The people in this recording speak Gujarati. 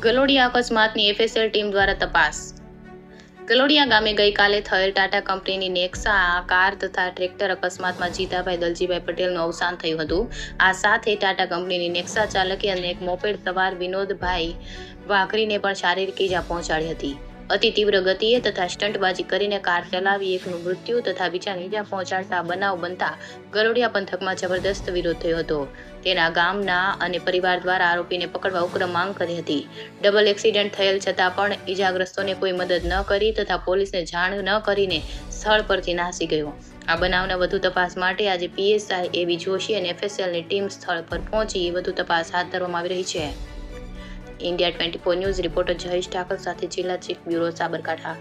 ગલોડિયા અકસ્માતની એફએસએલ ટીમ દ્વારા તપાસ. ગલોડિયા ગામે ગઈકાલે થયેલ ટાટા કંપનીની નેક્સા કાર તથા ટ્રેક્ટર અકસ્માતમાં જીતાભાઈ દલજીભાઈ પટેલનું અવસાન થયું હતું. આ સાથે ટાટા કંપનીની નેક્સા ચાલકે અને એક મોપેડ સવાર વિનોદભાઈ વાઘરીને પણ શારીરિક ઈજા પહોંચાડી હતી. અતિ તીવ્ર ગતિએ તથા સ્ટંટબાજી કરીને કાર ચલાવી એકનું મૃત્યુ તથા બીજાને ઈજા પહોંચાડતા બનાવ બનતા ગલોડિયા પંથકમાં જબરદસ્ત વિરોધ થયો હતો. તેના ગામના અને પરિવાર દ્વારા આરોપીને પકડવા ઉગ્ર માંગ કરી હતી. ડબલ એક્સિડન્ટ થયેલ છતાં પણ ઈજાગ્રસ્તોને કોઈ મદદ ન કરી તથા પોલીસને જાણ ન કરીને સ્થળ પરથી નાસી ગયો. આ બનાવના વધુ તપાસ માટે આજે પીએસઆઈ એવી જોશી અને એફએસએલની ટીમ સ્થળ પર પહોંચી વધુ તપાસ હાથ ધરવામાં આવી રહી છે. India 24 news reporter Jayesh Thakar સાથે જિલ્લા ચીફ બ્યુરો સાબરકાંઠા.